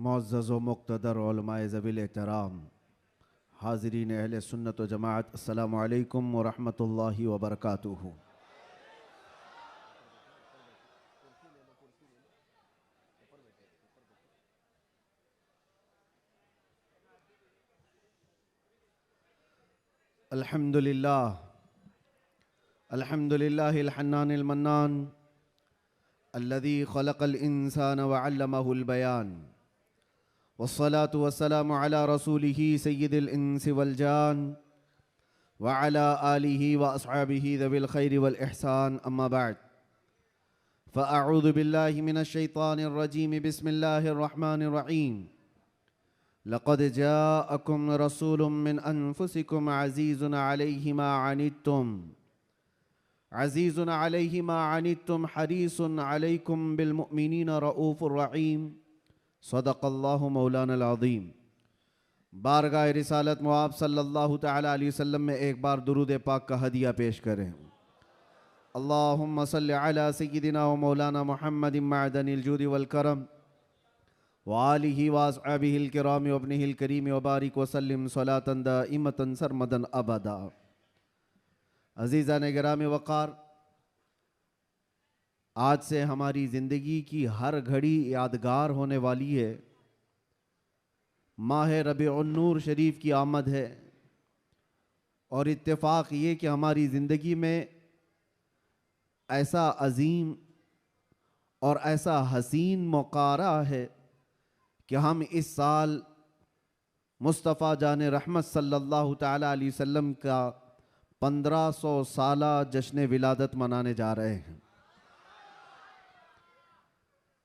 मुअज़्ज़ज़ व मुक़्तदर उलमाए ज़वील एहतराम, हाज़रीन अहले सुन्नत व जमाअत, अस्सलामु अलैकुम व रहमतुल्लाहि व बरकातुहू। अल्हम्दुलिल्लाह अल्हम्दुलिल्लाहिल हन्नानिल मन्नान अल्लज़ी ख़लक़ल इंसान व अल्लमहुल बयान वस्सलातु वस्सलामु अला रसूलिही सय्यिदिल इंसि वल जान व अला आलिही व अस्हाबिही ज़विल खैरि वल इहसान, अम्मा बअद। फ़अऊज़ु बिल्लाहि मिनश शैतानिर रजीम, बिस्मिल्लाहिर रहमानिर रहीम। लक़द जाअकुम रसूलुम मिन अनफुसिकुम अज़ीज़ुन अलैहि मा अनित्तुम हरीसुन अलैकुम बिल मुमिनीना रऊफ़ुर रहीम। सदक़ल्लाहु मौलानल अज़ीम। बारगाह रिसालत मुआब सल्लल्लाहु तआला अलैहि वसल्लम में एक बार दुरूद पाक का हदिया पेश करें। अल्लाहुम्मा सल्लि अला सय्यिदिना व मौलाना मुहम्मदिन मअदनिल जूदि वल करम व आलिहि व अस्हाबिहिल किराम व इब्निहिल करीम व बारिक व सल्लिम सलातन दाइमतन सरमदन अबदा। अज़ीज़ान गिराम वक़ार, आज से हमारी ज़िंदगी की हर घड़ी यादगार होने वाली है। माह रबीउन नूर शरीफ की आमद है और इत्तेफाक ये कि हमारी ज़िंदगी में ऐसा अजीम और ऐसा हसीन मौका आ रहा है कि हम इस साल मुस्तफ़ा जान रहमत सल्लल्लाहु तआला अलैहि वसल्लम का 1500 साला जश्न विलादत मनाने जा रहे हैं।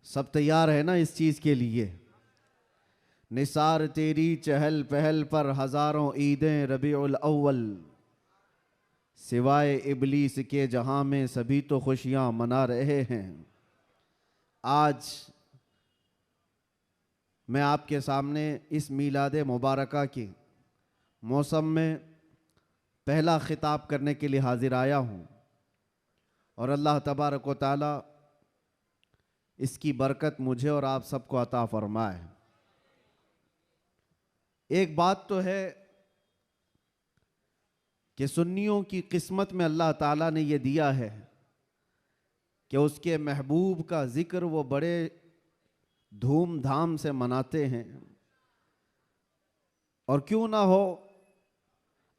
सब तैयार है ना इस चीज़ के लिए? निसार तेरी चहल पहल पर हज़ारों ईदें रबीउल अव्वल, सिवाय इबलीस के जहां में सभी तो खुशियां मना रहे हैं। आज मैं आपके सामने इस मीलाद मुबारका के मौसम में पहला खिताब करने के लिए हाजिर आया हूँ और अल्लाह तबारक व तआला इसकी बरकत मुझे और आप सबको अता फरमाए। एक बात तो है कि सुन्नियों की किस्मत में अल्लाह ताला ने यह दिया है कि उसके महबूब का जिक्र वो बड़े धूमधाम से मनाते हैं। और क्यों ना हो,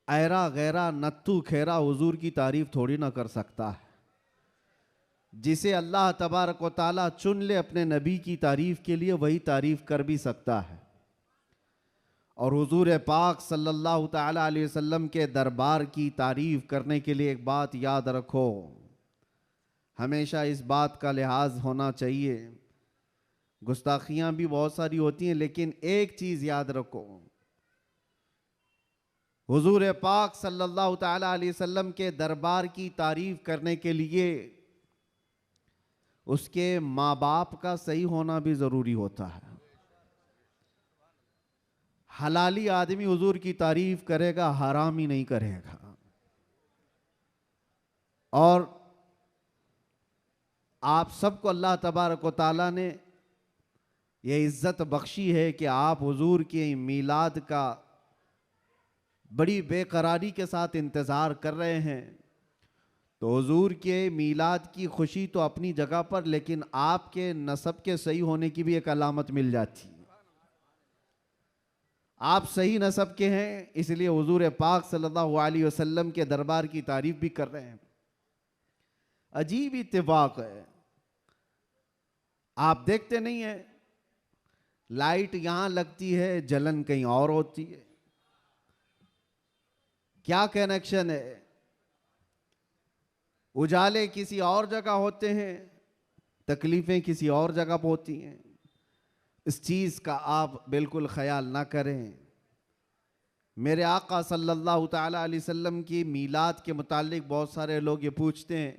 ऐरा गैरा नत्थु खेरा हुजूर की तारीफ थोड़ी ना कर सकता है। जिसे अल्लाह तबारक व ताला चुन ले अपने नबी की तारीफ के लिए, वही तारीफ कर भी सकता है। और हुजूर पाक सल्लल्लाहु तआला अलैहि वसल्लम के दरबार की तारीफ करने के लिए एक बात याद रखो, हमेशा इस बात का लिहाज होना चाहिए। गुस्ताखियां भी बहुत सारी होती हैं, लेकिन एक चीज याद रखो, हुजूर पाक सल्लल्लाहु तआला अलैहि वसल्लम के दरबार की तारीफ करने के लिए उसके माँ बाप का सही होना भी जरूरी होता है। हलाली आदमी हुजूर की तारीफ करेगा, हरामी नहीं करेगा। और आप सबको अल्लाह तबारक व तआला ने ये इज्जत बख्शी है कि आप हुजूर के मीलाद का बड़ी बेकरारी के साथ इंतज़ार कर रहे हैं। तो हुजूर के मीलाद की खुशी तो अपनी जगह पर, लेकिन आपके नसब के सही होने की भी एक अलामत मिल जाती है। आप सही नसब के हैं, इसलिए हुजूर पाक सल्लल्लाहु अलैहि वसल्लम के दरबार की तारीफ भी कर रहे हैं। अजीब इत्तेफाक है, आप देखते नहीं है, लाइट यहां लगती है, जलन कहीं और होती है। क्या कनेक्शन है? उजाले किसी और जगह होते हैं, तकलीफें किसी और जगह पर होती हैं। इस चीज़ का आप बिल्कुल ख्याल ना करें। मेरे आका सल्लल्लाहु तआला अलैहि वसल्लम की मीलाद के मुतालिक बहुत सारे लोग ये पूछते हैं,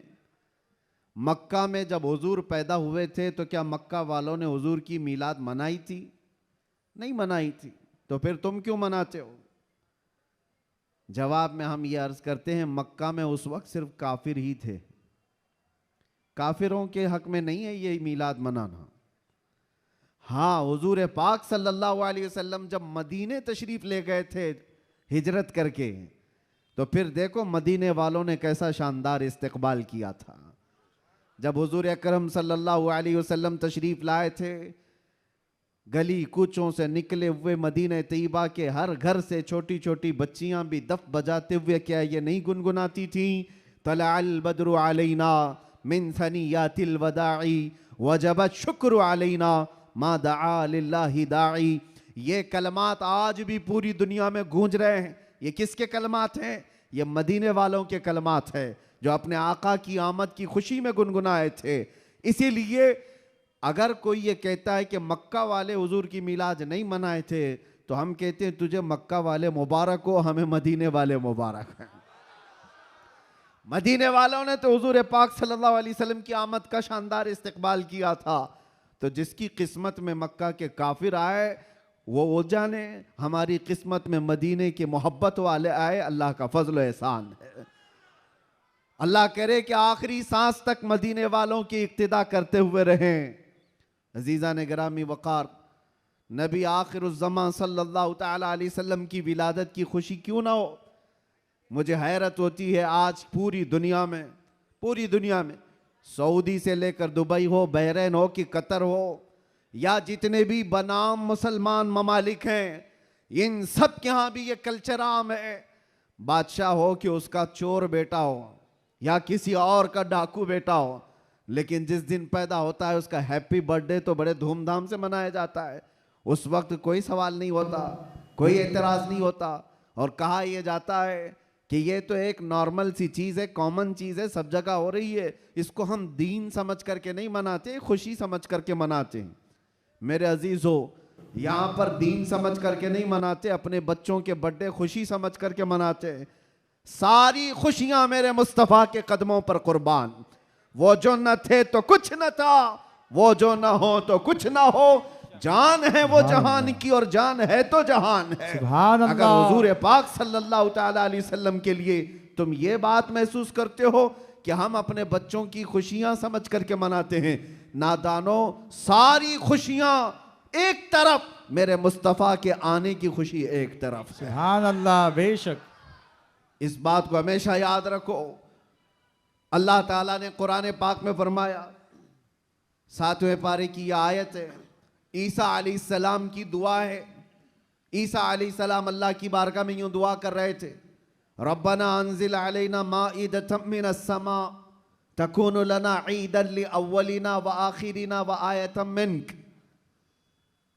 मक्का में जब हुजूर पैदा हुए थे तो क्या मक्का वालों ने हुजूर की मीलाद मनाई थी? नहीं मनाई थी, तो फिर तुम क्यों मनाते हो? जवाब में हम ये अर्ज करते हैं, मक्का में उस वक्त सिर्फ काफिर ही थे। काफिरों के हक में नहीं है ये मीलाद मनाना। हाँ, हुजूर पाक सल्लल्लाहु अलैहि वसल्लम जब मदीने तशरीफ ले गए थे हिजरत करके, तो फिर देखो मदीने वालों ने कैसा शानदार इस्तकबाल किया था। जब हुजूर अकरम सल्लल्लाहु अलैहि वसल्लम तशरीफ लाए थे, गली कूचों से निकले हुए मदीने तैयबा के हर घर से छोटी छोटी बच्चियां भी दफ बजाते हुए क्या ये नहीं गुनगुनाती थी, तलअल बद्रु अलैना मिन सनियातिल वदाई वजबत शुक्र अलैना मा दआ लिल्लाहि दाई। ये कलमात आज भी पूरी दुनिया में गूंज रहे हैं। ये किसके कलमात हैं? ये मदीने वालों के कलमात हैं, जो अपने आका की आमद की खुशी में गुनगुनाए थे। इसीलिए अगर कोई ये कहता है कि मक्का वाले हुजूर की मिलाद नहीं मनाए थे, तो हम कहते हैं तुझे मक्का वाले मुबारक हो, हमें मदीने वाले मुबारक हैं। मदीने वालों ने तो हुजूर पाक सल्लल्लाहु अलैहि वसल्लम की आमद का शानदार इस्तकबाल किया था। तो जिसकी किस्मत में मक्का के काफिर आए वो जाने, हमारी किस्मत में मदीने के मोहब्बत वाले आए, अल्लाह का फजल एहसान है। अल्लाह करे कि आखिरी सांस तक मदीने वालों की इक्तिदा करते हुए रहें। अजीज़ा ने गिरामी वक़ार, नबी आखिरुज़्ज़मान सल्लल्लाहु तआला अलैहि वसल्लम की विलादत की खुशी क्यों ना हो। मुझे हैरत होती है, आज पूरी दुनिया में सऊदी से लेकर दुबई हो, बहरीन हो कि कतर हो, या जितने भी बनाम मुसलमान ममालिक हैं, इन सब के यहाँ भी ये कल्चर आम है। बादशाह हो कि उसका चोर बेटा हो या किसी और का डाकू बेटा हो, लेकिन जिस दिन पैदा होता है उसका हैप्पी बर्थडे तो बड़े धूमधाम से मनाया जाता है। उस वक्त कोई सवाल नहीं होता, कोई एतराज़ नहीं होता, और कहा यह जाता है कि ये तो एक नॉर्मल सी चीज़ है, कॉमन चीज़ है, सब जगह हो रही है, इसको हम दीन समझ करके नहीं मनाते, खुशी समझ करके मनाते हैं। मेरे अजीज़ों, यहाँ पर दीन समझ करके नहीं मनाते, अपने बच्चों के बर्थडे खुशी समझ करके मनाते हैं। सारी खुशियाँ मेरे मुस्तफ़ा के कदमों पर कुर्बान। वो जो न थे तो कुछ न था, वो जो न हो तो कुछ न हो, जान है वो जहान की और जान है तो जहान है। अगर हुजूर पाक सल्लल्लाहु तआला अलैहि वसल्लम के लिए तुम ये बात महसूस करते हो कि हम अपने बच्चों की खुशियां समझ करके मनाते हैं, नादानो, सारी खुशियां एक तरफ, मेरे मुस्तफ़ा के आने की खुशी एक तरफ। सुभान अल्लाह, बेशक। इस बात को हमेशा याद रखो। अल्लाह ताला ने कुरान पाक में फरमाया, 7वें पारे की यह आयत है, ईसा अलैहिस्सलाम की दुआ है। ईसा अलैहिस्सलाम अल्लाह की बारगाह में यूं दुआ कर रहे थे, रब्बना अंजिल अलैना माइदतम मिनस समा तकूनु लना ईदन लिअव्वलिना व आखिरिना व आयतम मिनक।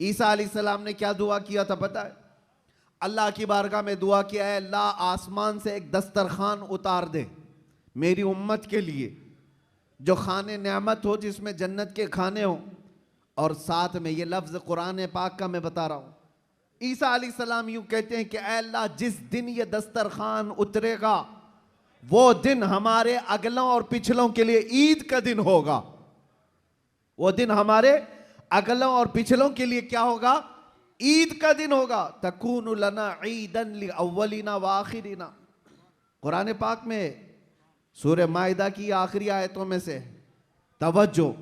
ईसा अलैहिस्सलाम ने क्या दुआ किया था पता है? अल्लाह की बारगाह में दुआ किया है, अल्लाह आसमान से एक दस्तरखान उतार दे मेरी उम्मत के लिए, जो खाने नेमत हो, जिसमें जन्नत के खाने हो, और साथ में ये लफ्ज़ कुरान पाक का मैं बता रहा हूँ। ईसा अलैहिस्सलाम यूँ कहते हैं कि ऐ अल्लाह, जिस दिन ये दस्तरखान उतरेगा वो दिन हमारे अगलों और पिछलों के लिए ईद का दिन होगा। वो दिन हमारे अगलों और पिछलों के लिए क्या होगा? ईद का दिन होगा। तकूनु लना ईदन लिअव्वलिना व आखिरिना। कुरान पाक में सूरह माइदा की आखिरी आयतों में से तवज्जो,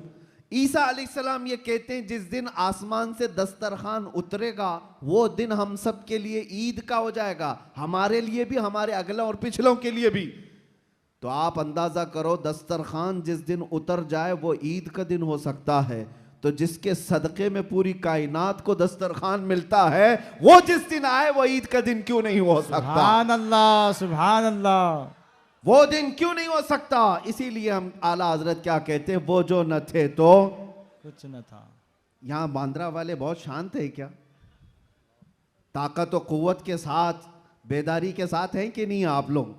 ईसा अलैहिस्सलाम ये कहते हैं जिस दिन आसमान से दस्तरखान उतरेगा वो दिन हम सब के लिए ईद का हो जाएगा, हमारे लिए भी, हमारे अगलों और पिछलों के लिए भी। तो आप अंदाजा करो, दस्तरखान जिस दिन उतर जाए वो ईद का दिन हो सकता है, तो जिसके सदक़े में पूरी कायनात को दस्तरखान मिलता है, वो जिस दिन आए वो ईद का दिन क्यों नहीं हो सकता? सुभान अल्लाह, सुभान अल्लाह। वो दिन क्यों नहीं हो सकता? इसीलिए हम आला हजरत क्या कहते हैं, वो जो न थे तो कुछ न था। यहाँ बांद्रा वाले बहुत शांत है क्या? ताकत और कुव्वत के साथ, बेदारी के साथ हैं कि नहीं आप लोग?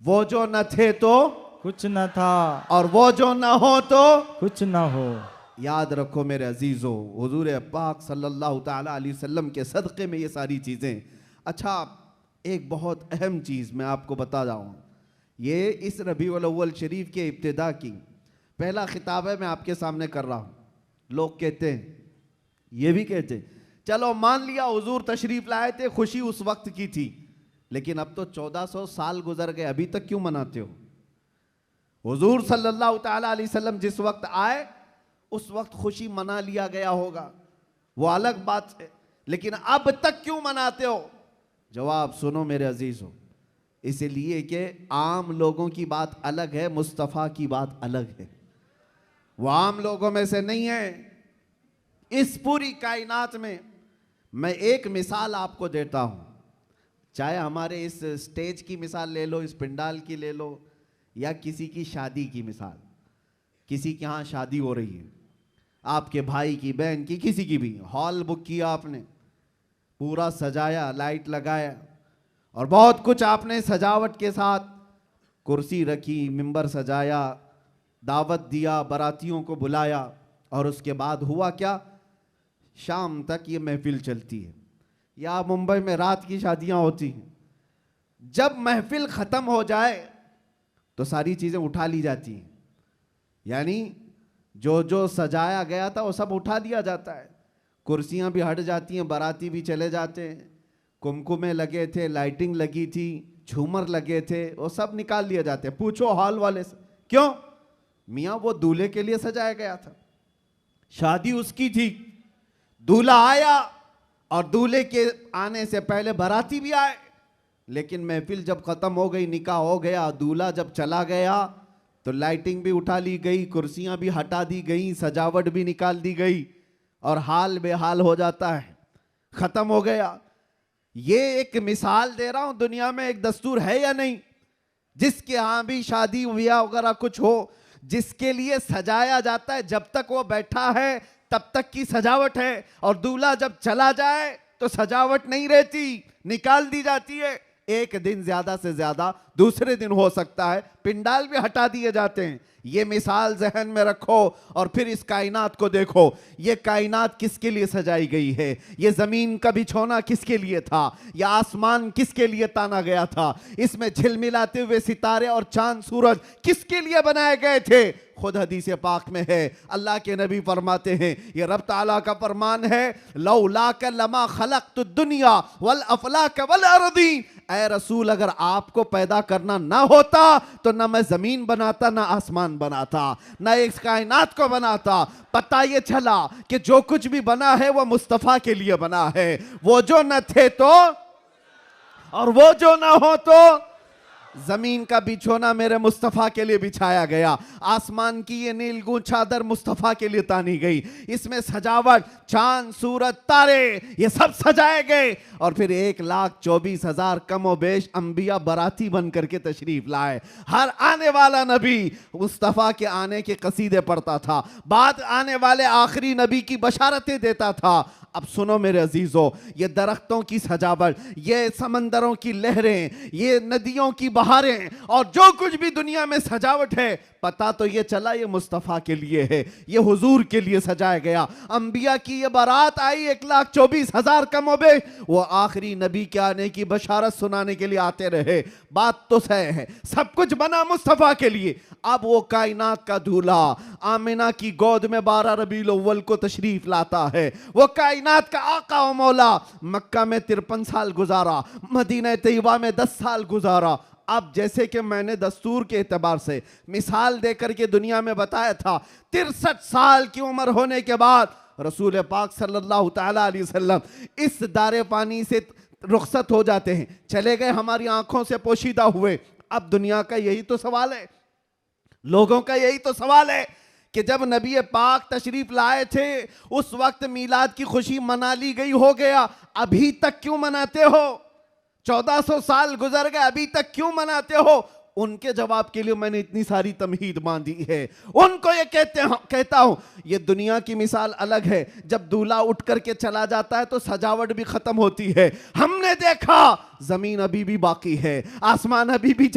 वो जो न थे तो कुछ न था, और वो जो न हो तो कुछ न हो। याद रखो मेरे अजीजों, हुजूर पाक सल्लल्लाहु ताला अलैहि वसल्लम के सदक़े में ये सारी चीज़ें। अच्छा, एक बहुत अहम चीज़ मैं आपको बता जाऊँ, ये इस रबीउल अव्वल शरीफ के इब्तिदा की पहला खिताब है, मैं आपके सामने कर रहा हूँ। लोग कहते हैं, ये भी कहते हैं, चलो मान लिया हुजूर तशरीफ लाए थे, खुशी उस वक्त की थी, लेकिन अब तो 1400 साल गुजर गए, अभी तक क्यों मनाते हो? हुजूर सल्लल्लाहु ताला अलैहि वसल्लम जिस वक्त आए उस वक्त खुशी मना लिया गया होगा, वो अलग बात है, लेकिन अब तक क्यों मनाते हो? जवाब सुनो मेरे अजीजों, इसलिए कि आम लोगों की बात अलग है, मुस्तफ़ा की बात अलग है। वो आम लोगों में से नहीं है। इस पूरी कायनात में मैं एक मिसाल आपको देता हूं, चाहे हमारे इस स्टेज की मिसाल ले लो, इस पंडाल की ले लो, या किसी की शादी की मिसाल। किसी के यहाँ शादी हो रही है, आपके भाई की, बहन की, किसी की भी, हॉल बुक किया आपने, पूरा सजाया, लाइट लगाया और बहुत कुछ आपने सजावट के साथ, कुर्सी रखी, मिंबर सजाया, दावत दिया, बारातियों को बुलाया, और उसके बाद हुआ क्या? शाम तक ये महफिल चलती है। या मुंबई में रात की शादियां होती हैं। जब महफिल खत्म हो जाए तो सारी चीजें उठा ली जाती हैं, यानी जो जो सजाया गया था वो सब उठा दिया जाता है। कुर्सियां भी हट जाती हैं, बाराती भी चले जाते हैं, कुमकुमे लगे थे, लाइटिंग लगी थी, झूमर लगे थे, वो सब निकाल लिए जाते हैं। पूछो हॉल वाले से, क्यों? मियाँ वो दूल्हे के लिए सजाया गया था, शादी उसकी थी, दूल्हा आया और दूल्हे के आने से पहले बाराती भी आए, लेकिन महफिल जब खत्म हो गई, निकाह हो गया, दूल्हा जब चला गया तो लाइटिंग भी उठा ली गई, कुर्सियां भी हटा दी गई, सजावट भी निकाल दी गई और हाल बेहाल हो जाता है, खत्म हो गया। ये एक मिसाल दे रहा हूं, दुनिया में एक दस्तूर है या नहीं, जिसके यहां भी शादी ब्याह वगैरह कुछ हो, जिसके लिए सजाया जाता है, जब तक वो बैठा है तब तक की सजावट है, और दूल्हा जब चला जाए तो सजावट नहीं रहती, निकाल दी जाती है। एक दिन ज्यादा से ज्यादा दूसरे दिन हो सकता है, पिंडाल भी हटा दिए जाते हैं। ये मिसाल जहन में रखो और फिर इस कायनात को देखो। ये कायनात किसके लिए सजाई गई है? ये जमीन का बिछोना किसके लिए था? यह आसमान किसके लिए ताना गया था? इसमें झिलमिलाते हुए सितारे और चांद सूरज किसके लिए बनाए गए थे? खुद हदीस पाक में है, अल्लाह के नबी फरमाते हैं, ये रब ताला का फरमान है, लौलाक लमा खलक़तु दुनिया वल अफलाक वल अर्दी। ऐ रसूल, अगर आपको पैदा करना ना होता तो ना मैं जमीन बनाता, ना आसमान बनाता, ना इस कायनात को बनाता। पता ये चला कि जो कुछ भी बना है वो मुस्तफ़ा के लिए बना है। वो जो न थे तो और वो जो ना हो तो जमीन का बिछोना मेरे मुस्तफ़ा के लिए बिछाया गया, आसमान की ये नीलगूं चादर मुस्तफ़ा के लिए तानी गई, इसमें सजावट, चांद सूरज तारे ये सब सजाए गए, और फिर 1,24,000 कमो बेश अंबिया बराती बन करके तशरीफ लाए। हर आने वाला नबी मुस्तफ़ा के आने के कसीदे पढ़ता था, बाद आने वाले आखिरी नबी की बशारतें देता था। अब सुनो मेरे अजीजों, ये दरख्तों की सजावट, ये समंदरों की लहरें, ये नदियों की बहारें और जो कुछ भी दुनिया में सजावट है, पता तो ये चला ये मुस्तफ़ा के लिए है, ये हुजूर के लिए सजाया गया। अंबिया की ये बारात आई 1,24,000 कमोबे, वो आखिरी नबी के आने की बशारत सुनाने के लिए आते रहे। बात तो सही है, सब कुछ बना मुस्तफ़ा के लिए। अब वो कायनात का दूल्हा आमिना की गोद में 12 रबीउल अव्वल को तशरीफ लाता है। वो कायनात का आका व मौला मक्का में 53 साल गुजारा, मदीना तैयबा में 10 साल गुजारा। अब जैसे कि मैंने दस्तूर के एतबार से मिसाल देकर के दुनिया में बताया था, 63 साल की उम्र होने के बाद रसूल पाक सल्लल्लाहु तआला अलैहि वसल्लम इस दारे पानी से रुखसत हो जाते हैं, चले गए, हमारी आंखों से पोशीदा हुए। अब दुनिया का यही तो सवाल है, लोगों का यही तो सवाल है कि जब नबी पाक तशरीफ लाए थे उस वक्त मीलाद की खुशी मना ली गई, हो गया, अभी तक क्यों मनाते हो? 1400 साल गुजर गए, अभी तक क्यों मनाते हो? उनके जवाब के लिए मैंने इतनी सारी तमहीद बांधी है। उनको ये कहता हूं, ये दुनिया की मिसाल अलग है। जब दूल्हा उठ करके चला जाता है तो सजावट भी खत्म होती है। हमने देखा जमीन अभी भी बाकी है, आसमान अभी भी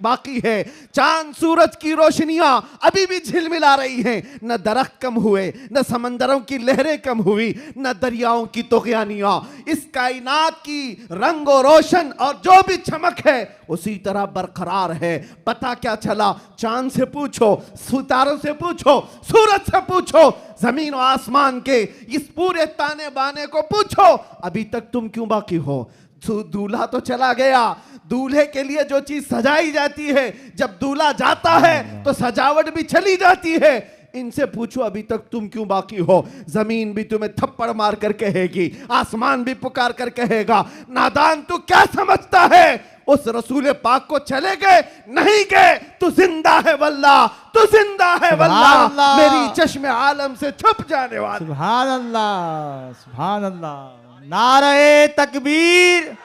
बाकी है, चांद सूरज की रोशनियां अभी भी झिलमिला रही हैं। न दरख्त कम हुए, न समंदरों की लहरें कम हुई, न दरियाओं की तुग़यानियां। इस कायनात की रंग और रोशन और जो भी चमक है उसी तरह बरकरार है। पता क्या चला? चांद से पूछो, सितारों से पूछो, सूरज से पूछो, जमीन और आसमान के इस पूरे ताने बाने को पूछो, अभी तक तुम क्यों बाकी हो? दूल्हा तो चला गया, दूल्हे के लिए जो चीज सजाई जाती है, जब दूल्हा जाता है तो सजावट भी चली जाती है। इनसे पूछो अभी तक तुम क्यों बाकी हो। जमीन भी तुम्हें थप्पड़ मार कर कहेगी, आसमान भी पुकार कर कहेगा, नादान तू क्या समझता है। उस रसूल पाक को चले गए नहीं गए, तू जिंदा है वल्लाह, तू जिंदा है वल्लाह, मेरी चश्मे आलम से छुप जाने वाला। सुभान अल्लाह, सुभान अल्लाह। नारे तकबीर,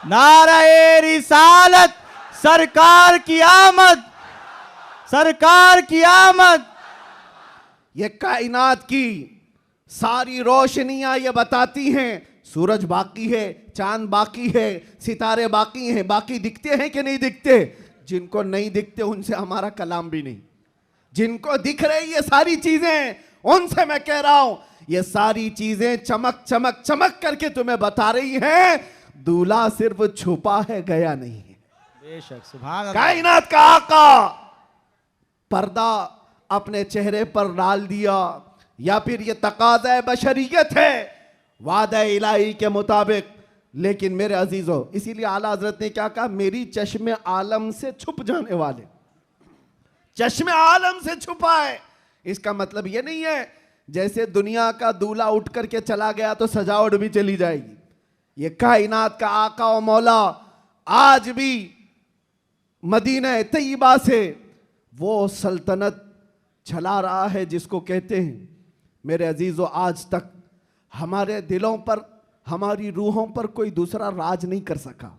नारे रिसालत, सरकार की आमद, सरकार की आमद। ये कायनात की सारी रोशनियां ये बताती हैं सूरज बाकी है, चांद बाकी है, सितारे बाकी हैं। बाकी दिखते हैं कि नहीं दिखते? जिनको नहीं दिखते उनसे हमारा कलाम भी नहीं। जिनको दिख रही ये सारी चीजें, उनसे मैं कह रहा हूं ये सारी चीजें चमक चमक चमक करके तुम्हें बता रही हैं दूल्हा सिर्फ छुपा है, गया नहीं है। बेशक, सुभान अल्लाह। कायनात का आका पर्दा अपने चेहरे पर डाल दिया, या फिर ये तकाज़ा बशरियत है वादा इलाही के मुताबिक। लेकिन मेरे अजीजों, इसीलिए आला हजरत ने क्या कहा, मेरी चश्मे आलम से छुप जाने वाले, चश्मे आलम से छुपा है। इसका मतलब ये नहीं है जैसे दुनिया का दूल्हा उठ करके चला गया तो सजावट भी चली जाएगी। ये कायनात का आका और मौला आज भी मदीना तैयबा से वो सल्तनत चला रहा है जिसको कहते हैं मेरे अजीजों, आज तक हमारे दिलों पर, हमारी रूहों पर कोई दूसरा राज नहीं कर सका।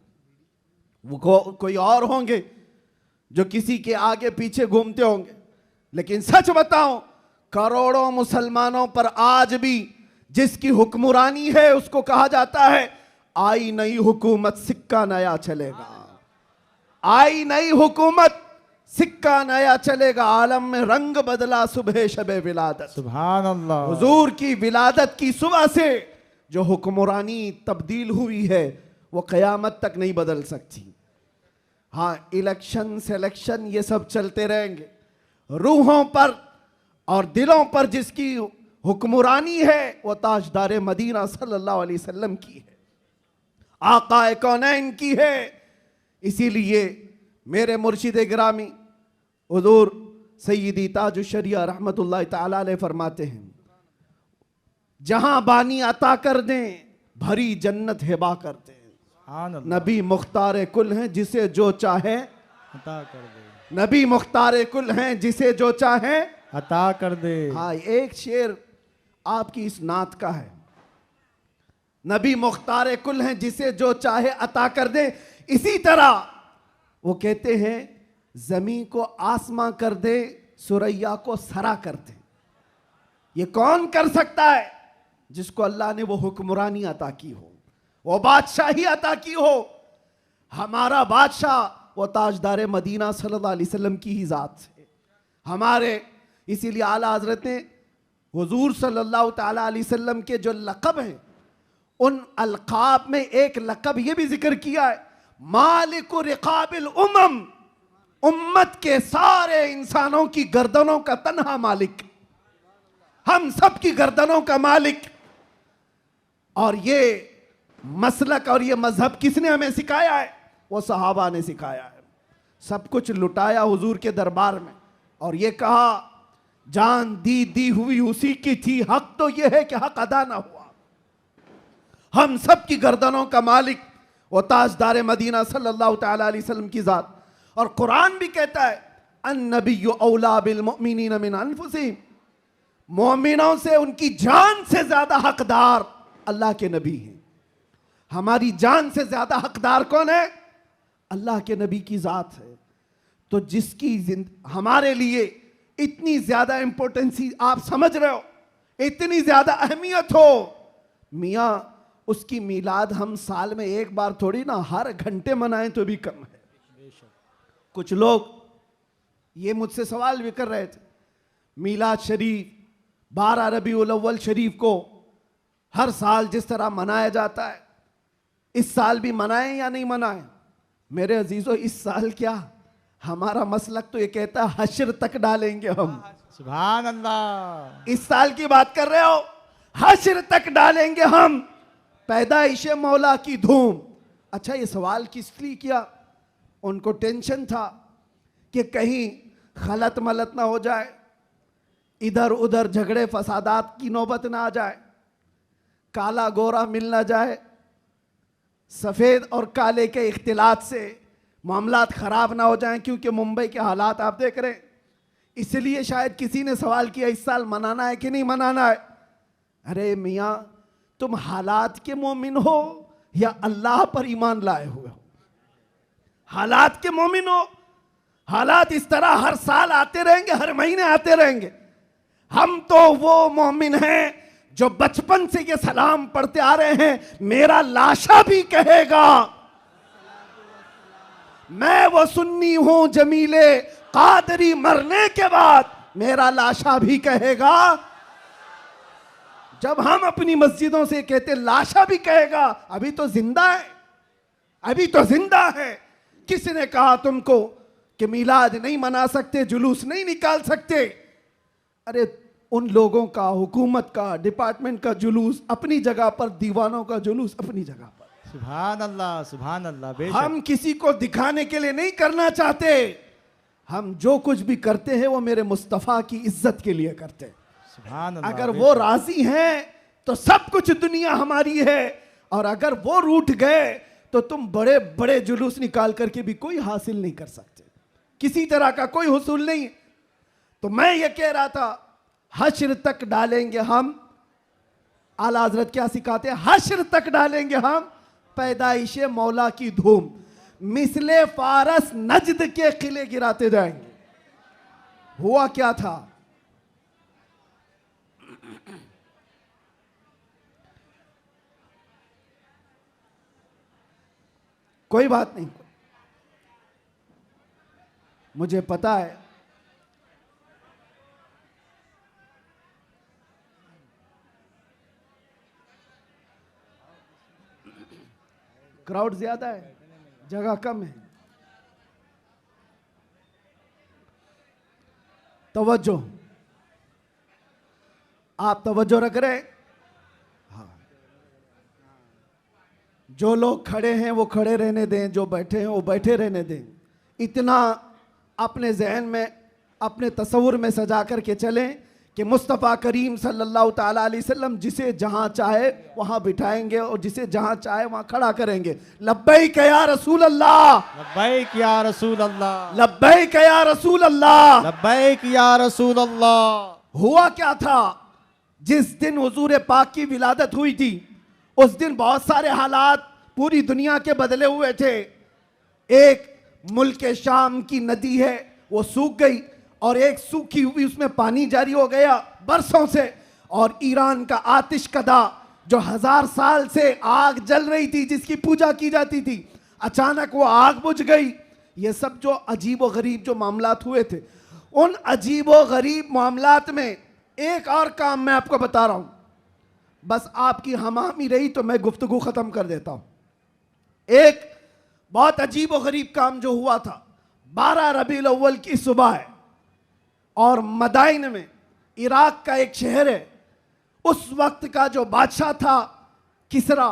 वो कोई और होंगे जो किसी के आगे पीछे घूमते होंगे, लेकिन सच बताऊं करोड़ों मुसलमानों पर आज भी जिसकी हुक्मरानी है उसको कहा जाता है आई नई हुकूमत सिक्का नया चलेगा, आई नई हुकूमत सिक्का नया चलेगा। आलम में रंग बदला सुबह शबे विलादत, सुभान अल्लाह। हुजूर की विलादत की सुबह से जो हुक्मरानी तब्दील हुई है वो क़यामत तक नहीं बदल सकती। हाँ, इलेक्शन सिलेक्शन ये सब चलते रहेंगे, रूहों पर और दिलों पर जिसकी हुक्मरानी है वो ताजदार मदीना सल्लल्लाहु अलैहि वसल्लम की है, आकाए कौनैन की है। इसीलिए मेरे मुर्शिद गिरामी हुजूर सय्यदी ताजुश शरिया रहमतुल्लाह तआला अलैह फरमाते हैं, जहां बानी अता कर दें भरी जन्नत हिबा कर दें। सुभान अल्लाह। नबी मुख्तार कुल हैं जिसे जो चाहे अता कर दे, नबी मुख्तार कुल हैं जिसे जो चाहे अता कर दे। हाँ, एक शेर आपकी इस नात का है, नबी मुख्तार कुल हैं जिसे जो चाहे अता कर दे। इसी तरह वो कहते हैं जमीन को आसमां कर दे, सुरैया को सरा कर दे। ये कौन कर सकता है? जिसको अल्लाह ने वो हुक्मरानी अता की हो, वो बादशाही अता की हो। हमारा बादशाह वो ताजदार मदीना सल्लल्लाहु अलैहि वसल्लम की ही जात है हमारे। इसीलिए आला हजरत ने हुजूर सल्लल्लाहु ताला अलैहि वसल्लम के जो लक़ब हैं उन अलक़ाब में एक लक़ब ये भी जिक्र किया है, मालिकु रिक़ाबिल उमम, उम्मत के सारे इंसानों की गर्दनों का तन्हा मालिक, हम सब की गर्दनों का मालिक। और ये मसलक और ये मजहब किसने हमें सिखाया है? वो सहाबा ने सिखाया है। सब कुछ लुटाया हुजूर के दरबार में और ये कहा जान दी हुई उसी की थी, हक तो ये है कि हक अदा ना हुआ। हम सब की गर्दनों का मालिक वो ताजदार मदीना सल्लल्लाहु ताला अलैहि वसल्लम की जात। और कुरान भी कहता है अन्नबिय्यु औला बिल मुमिनीन मिन अनफुसिहिम, मोमिनों से उनकी जान से ज्यादा हकदार अल्लाह के नबी हैं। हमारी जान से ज्यादा हकदार कौन है? अल्लाह के नबी की जात है। तो जिसकी हमारे लिए इतनी ज्यादा इंपॉर्टेंसी आप समझ रहे हो, इतनी ज्यादा अहमियत हो, मियाँ उसकी मीलाद हम साल में एक बार थोड़ी ना हर घंटे मनाएं तो भी कम है। कुछ लोग ये मुझसे सवाल भी कर रहे थे, मीलाद शरीफ 12 रबीउल अव्वल शरीफ को हर साल जिस तरह मनाया जाता है इस साल भी मनाएं या नहीं मनाएं? मेरे अजीजों, इस साल क्या, हमारा मसलक तो ये कहता है हश्र तक डालेंगे हम। सुभान अल्लाह। इस साल की बात कर रहे हो, हश्र तक डालेंगे हम, पैदाइश मौला की धूम। अच्छा, ये सवाल किस लिए किया? उनको टेंशन था कि कहीं खलत मलत ना हो जाए, इधर उधर झगड़े फसादात की नौबत ना आ जाए, काला गोरा मिल ना जाए, सफेद और काले के इख्तिलात से मामलात खराब ना हो जाएं, क्योंकि मुंबई के हालात आप देख रहे हैं। इसलिए शायद किसी ने सवाल किया इस साल मनाना है कि नहीं मनाना है। अरे मियां, तुम हालात के मोमिन हो या अल्लाह पर ईमान लाए हुए हो? हालात के मोमिन हो। हालात इस तरह हर साल आते रहेंगे, हर महीने आते रहेंगे। हम तो वो मोमिन हैं जो बचपन से ये सलाम पढ़ते आ रहे हैं, मेरा लाशा भी कहेगा मैं वो सुन्नी हूं जमीले कादरी, मरने के बाद मेरा लाशा भी कहेगा। जब हम अपनी मस्जिदों से कहते लाशा भी कहेगा, अभी तो जिंदा है, अभी तो जिंदा है। किसने कहा तुमको कि मिलाद नहीं मना सकते, जुलूस नहीं निकाल सकते? अरे उन लोगों का, हुकूमत का, डिपार्टमेंट का जुलूस अपनी जगह पर, दीवानों का जुलूस अपनी जगह पर। सुभान अल्लाह, सुभान अल्लाह। हम किसी को दिखाने के लिए नहीं करना चाहते। हम जो कुछ भी करते हैं वो मेरे मुस्तफ़ा की इज्जत के लिए करते हैं। सुभान अल्लाह। अगर वो राजी हैं तो सब कुछ दुनिया हमारी है, और अगर वो रूठ गए तो तुम बड़े बड़े जुलूस निकाल करके भी कोई हासिल नहीं कर सकते, किसी तरह का कोई हुसूल नहीं। तो मैं ये कह रहा था, हश्र तक डालेंगे हम, आला हजरत क्या सिखाते हैं, हश्र तक डालेंगे हम पैदाइशे मौला की धूम, मिसले फारस नजद के किले गिराते जाएंगे। हुआ क्या था, कोई बात नहीं, मुझे पता है क्राउड ज्यादा है, जगह कम है। तवज्जो, आप तवज्जो रख रहे हैं? हाँ। जो लोग खड़े हैं वो खड़े रहने दें, जो बैठे हैं वो बैठे रहने दें। इतना अपने जहन में, अपने तसव्वुर में सजा करके चलें कि मुस्तफ़ा करीम सल्लल्लाहु ताला अलैहि वसल्लम जिसे जहां चाहे वहां बिठाएंगे और जिसे जहां चाहे वहां खड़ा करेंगे। लब्बैक या रसूल अल्लाह, लब्बैक या रसूल अल्लाह, लब्बैक या रसूल अल्लाह, लब्बैक या रसूल अल्लाह। हुआ क्या था, जिस दिन हुजूर पाक की विलादत हुई थी उस दिन बहुत सारे हालात पूरी दुनिया के बदले हुए थे। एक मुल्क शाम की नदी है वो सूख गई, और एक सूखी हुई उसमें पानी जारी हो गया बरसों से। और ईरान का आतिशकदा जो 1000 साल से आग जल रही थी, जिसकी पूजा की जाती थी, अचानक वो आग बुझ गई। ये सब जो अजीब व गरीब जो मामलात हुए थे, उन अजीब व गरीब मामलात में एक और काम मैं आपको बता रहा हूं, बस आपकी हमामी रही तो मैं गुफ्तगू खत्म कर देता हूं। एक बहुत अजीब व गरीब काम जो हुआ था, 12 रबीउल अव्वल की सुबह है, और मदाइन में, इराक का एक शहर है, उस वक्त का जो बादशाह था किसरा,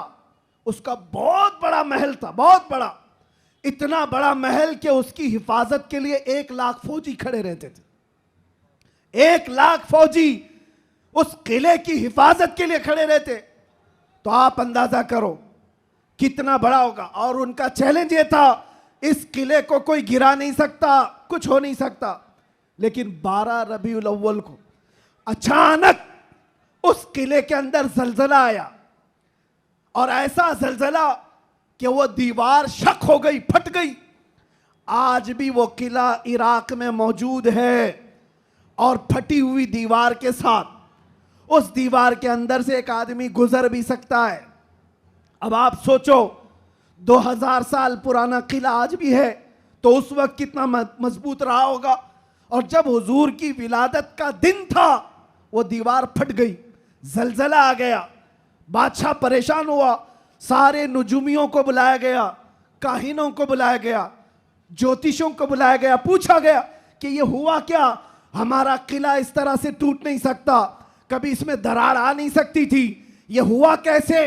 उसका बहुत बड़ा महल था, बहुत बड़ा, इतना बड़ा महल कि उसकी हिफाजत के लिए 1 लाख फौजी खड़े रहते थे। 1 लाख फौजी उस किले की हिफाजत के लिए खड़े रहते। तो आप अंदाजा करो कितना बड़ा होगा। और उनका चैलेंज ये था, इस किले को कोई गिरा नहीं सकता, कुछ हो नहीं सकता। लेकिन 12 रबीउल अव्वल को अचानक उस किले के अंदर जलजला आया, और ऐसा जलजला कि वो दीवार शक हो गई, फट गई। आज भी वो किला इराक में मौजूद है, और फटी हुई दीवार के साथ उस दीवार के अंदर से एक आदमी गुजर भी सकता है। अब आप सोचो, 2000 साल पुराना किला आज भी है, तो उस वक्त कितना मजबूत रहा होगा। और जब हुजूर की विलादत का दिन था, वो दीवार फट गई, जलजला आ गया, बादशाह परेशान हुआ, सारे नुजुमियों को बुलाया गया, काहिनों को बुलाया गया, ज्योतिषों को बुलाया गया, पूछा गया कि ये हुआ क्या, हमारा किला इस तरह से टूट नहीं सकता, कभी इसमें दरार आ नहीं सकती थी, ये हुआ कैसे,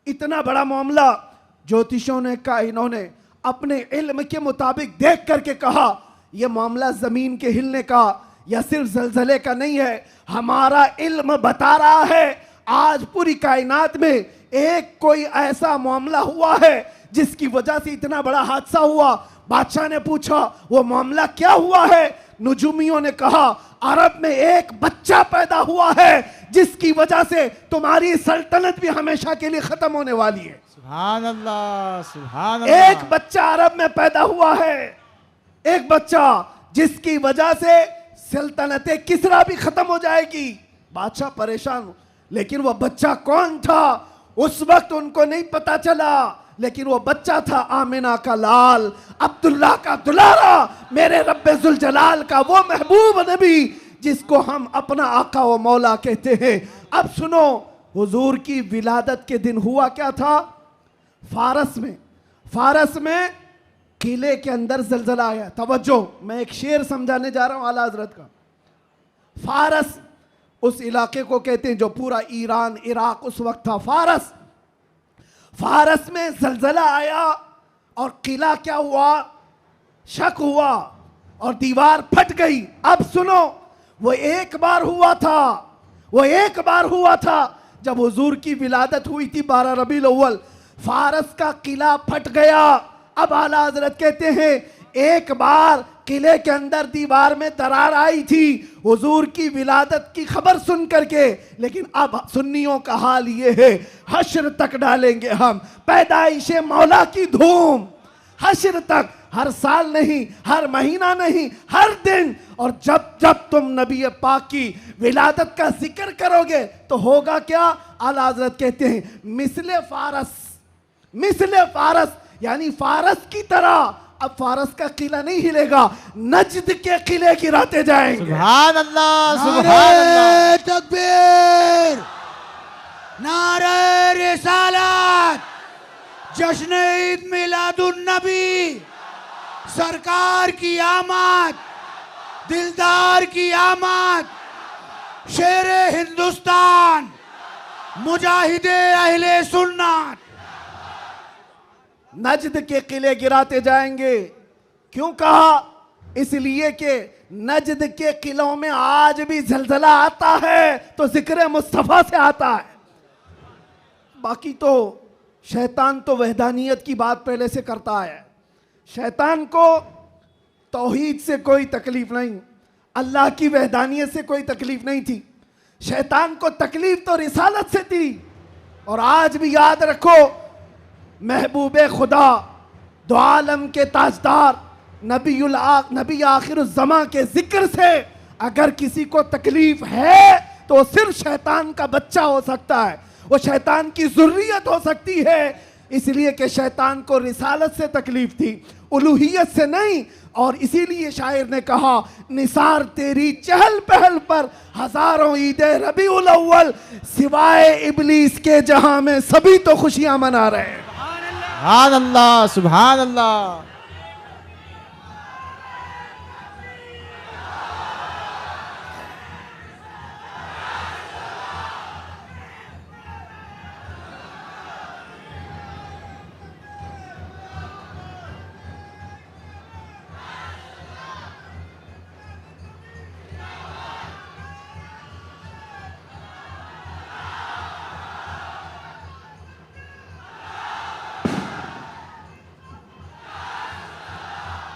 इतना बड़ा मामला। ज्योतिषों ने, काहिनों ने अपने इल्म के मुताबिक देख करके कहा, यह मामला जमीन के हिलने का यह सिर्फ जलजले का नहीं है, हमारा इल्म बता रहा है आज पूरी कायनात में एक कोई ऐसा मामला हुआ है जिसकी वजह से इतना बड़ा हादसा हुआ। बादशाह ने पूछा वो मामला क्या हुआ है? नुजुमियों ने कहा अरब में एक बच्चा पैदा हुआ है जिसकी वजह से तुम्हारी सल्तनत भी हमेशा के लिए खत्म होने वाली है। सुभान अल्लाह, सुभान अल्लाह। एक बच्चा अरब में पैदा हुआ है, एक बच्चा जिसकी वजह से सल्तनत किसरा भी खत्म हो जाएगी। बादशाह परेशान, लेकिन वो बच्चा कौन था उस वक्त उनको नहीं पता चला, लेकिन वो बच्चा था आमिना का लाल, अब्दुल्ला का दुलारा, मेरे रब्बे जुल जलाल का वो महबूब नबी जिसको हम अपना आका व मौला कहते हैं। अब सुनो, हुजूर की विलादत के दिन हुआ क्या था? फारस में किले के अंदर जलजला आया। तवज्जो, मैं एक शेर समझाने जा रहा हूं आला हजरत का। फारस उस इलाके को कहते हैं जो पूरा ईरान इराक उस वक्त था। फारस में जलजला आया और किला क्या हुआ? शक हुआ और दीवार फट गई। अब सुनो, वो एक बार हुआ था जब हुजूर की विलादत हुई थी 12 रबीउल अव्वल। फारस का किला फट गया। अब आला हजरत कहते हैं एक बार किले के अंदर दीवार में दरार आई थी हुजूर की विलादत की खबर सुन करके, लेकिन अब सुन्नियों का हाल ये है हश्र तक डालेंगे हम पैदाइश मौला की धूम, हश्र तक, हर साल नहीं, हर महीना नहीं, हर दिन। और जब जब तुम नबी पाक की विलादत का जिक्र करोगे तो होगा क्या? आला हजरत कहते हैं मिसले फारस यानी फारस की तरह। अब फारस का किला नहीं हिलेगा, नजद के किले गिराते जाएंगे। सुभान अल्लाह, सुभान नारे अल्लाह। तकबीर, नारे रिसालत, जश्न ईद मिलादुन नबी, सरकार की आमद, दिलदार की आमद, शेर हिंदुस्तान, मुजाहिदे अहले सुन्नत। नजद के किले गिराते जाएंगे। क्यों कहा? इसलिए कि नजद के किलों में आज भी जलजला आता है तो जिक्र मुस्तफा से आता है। बाकी तो शैतान तो वहदानियत की बात पहले से करता है। शैतान को तौहीद से कोई तकलीफ नहीं, अल्लाह की वहदानियत से कोई तकलीफ नहीं थी। शैतान को तकलीफ तो रिसालत से थी। और आज भी याद रखो, महबूबे खुदा, दो आलम के ताजदार, नबी आखिर ज़मा के जिक्र से अगर किसी को तकलीफ है तो वो सिर्फ शैतान का बच्चा हो सकता है, वो शैतान की ज़ुर्रियत हो सकती है। इसलिए कि शैतान को रिसालत से तकलीफ थी, उलूहियत से नहीं। और इसीलिए शायर ने कहा निसार तेरी चहल पहल पर हजारों ईदे रबीउल अव्वल, सिवाय इबलीस के जहां में सभी तो खुशियां मना रहे हैं। सुभान अल्लाह, सुभान अल्लाह।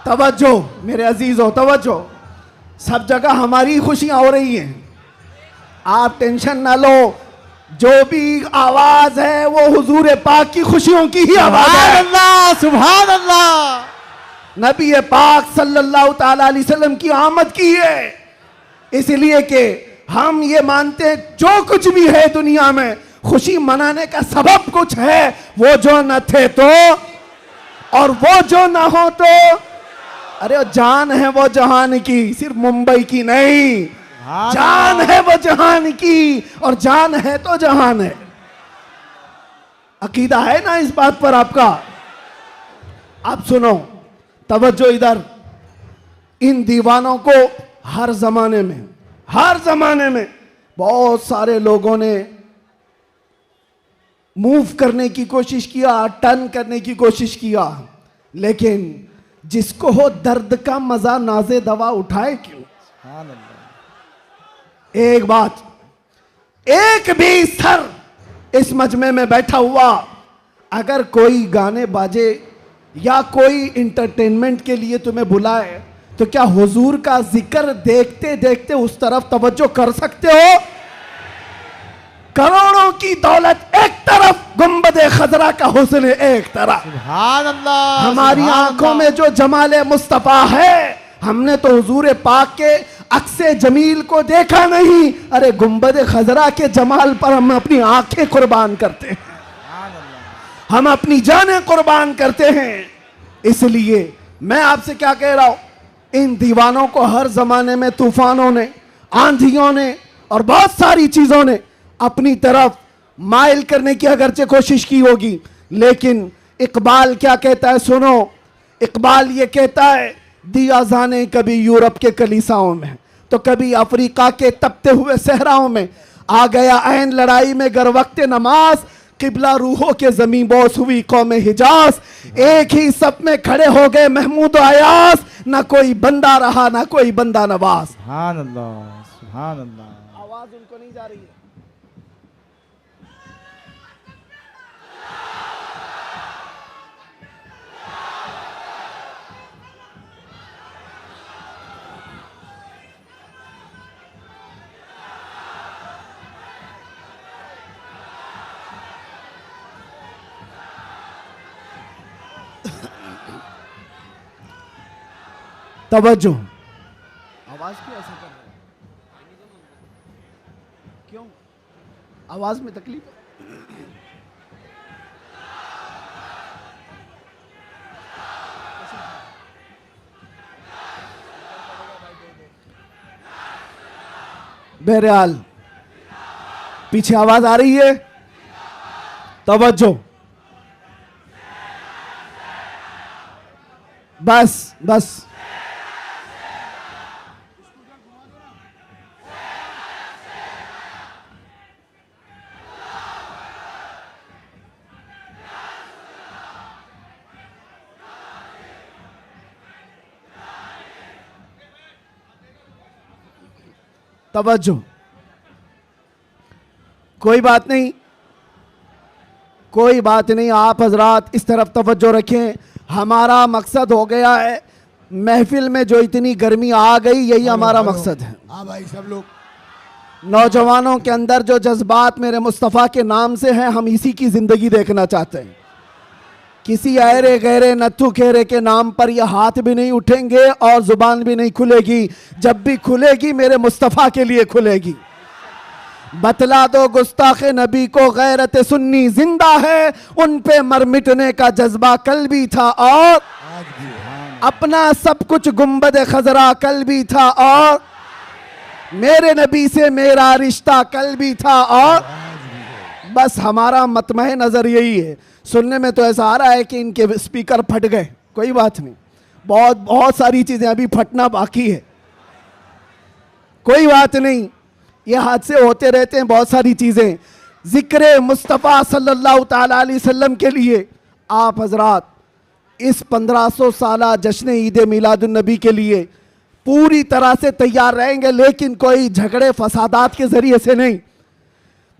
तवज्जो मेरे अजीजों, तवज्जो, सब जगह हमारी खुशियां हो रही हैं, आप टेंशन ना लो। जो भी आवाज है वो हुजूर पाक की खुशियों की ही आवाज है। अल्लाह, सुभान अल्लाह। नबी पाक सल्लल्लाहु ताला अलैहि वसल्लम की आमद की है। इसलिए कि हम ये मानते हैं जो कुछ भी है दुनिया में खुशी मनाने का सबब कुछ है, वो जो न थे तो और वो जो ना हो तो। अरे जान है वो जहान की, सिर्फ मुंबई की नहीं, जान है वो जहान की, और जान है तो जहान है। अकीदा है ना इस बात पर आपका? आप सुनो, तवज्जो इधर। इन दीवानों को हर जमाने में बहुत सारे लोगों ने मूव करने की कोशिश किया, टर्न करने की कोशिश किया, लेकिन जिसको हो दर्द का मजा नाजे दवा उठाए क्यों? सुभान अल्लाह। एक बात, एक भी सर इस मजमे में बैठा हुआ अगर कोई गाने बाजे या कोई इंटरटेनमेंट के लिए तुम्हें बुलाए तो क्या हुजूर का जिक्र देखते देखते उस तरफ तवज्जो कर सकते हो? करोड़ों की दौलत एक तरफ, गुंबदे खजरा का हुस्न एक तरफ। सुभान अल्लाह। हमारी सुभान आंखों अल्लाह। में जो जमाले मुस्तफा है, हमने तो हुजूर पाक के अक्से जमील को देखा नहीं, अरे गुंबदे खजरा के जमाल पर हम अपनी आंखें कुर्बान करते हैं, हम अपनी जानें कुर्बान करते हैं। इसलिए मैं आपसे क्या कह रहा हूं, इन दीवानों को हर जमाने में तूफानों ने, आंधियों ने और बहुत सारी चीजों ने अपनी तरफ माइल करने की अगरचे कोशिश की होगी, लेकिन इकबाल क्या कहता है सुनो। इकबाल ये कहता है, दिया जाने कभी यूरोप के कलीसाओं में तो कभी अफ्रीका के तपते हुए सहराओं में, आ गया ऐन लड़ाई में गर वक्त नमाज, किबला रूहों के जमीन बोस हुई कौम हिजाज। एक ही सब में खड़े हो गए महमूद अयास, ना कोई बंदा रहा ना कोई बंदा नवाज। सुभान अल्लाह। सुभान अल्लाह। आवाज उनको नहीं जा रही है। तवज्जो, आवाज क्यों ऐसा कर रहे हैं? क्यों आवाज में तकलीफ है? बहरहाल पीछे आवाज आ रही है, तवज्जो, बस बस। तवज्जो, कोई बात नहीं, कोई बात नहीं, आप हजरात इस तरफ तवज्जो रखें। हमारा मकसद हो गया है, महफिल में जो इतनी गर्मी आ गई, यही हमारा मकसद है। हाँ भाई, सब लोग नौजवानों के अंदर जो जज्बात मेरे मुस्तफ़ा के नाम से हैं, हम इसी की जिंदगी देखना चाहते हैं। किसी अरे गहरे नत्थु खेरे के नाम पर यह हाथ भी नहीं उठेंगे और जुबान भी नहीं खुलेगी। जब भी खुलेगी मेरे मुस्तफ़ा के लिए खुलेगी। बतला दो गुस्ताखे नबी को गैरत सुन्नी जिंदा है, उन पे मर मिटने का जज्बा कल भी था और अपना सब कुछ गुंबद खजरा कल भी था और मेरे नबी से मेरा रिश्ता कल भी था और बस हमारा मतमह नजर यही है। सुनने में तो ऐसा आ रहा है कि इनके स्पीकर फट गए, कोई बात नहीं, बहुत बहुत सारी चीजें अभी फटना बाकी है, कोई बात नहीं, ये हादसे होते रहते हैं बहुत सारी चीजें। जिक्र मुस्तफ़ा सल्लल्लाहु ताला अलैहि वसल्लम के लिए आप हजरात इस 1500 साला जश्न ईद मिलादुन नबी के लिए पूरी तरह से तैयार रहेंगे, लेकिन कोई झगड़े फसादात के जरिए से नहीं।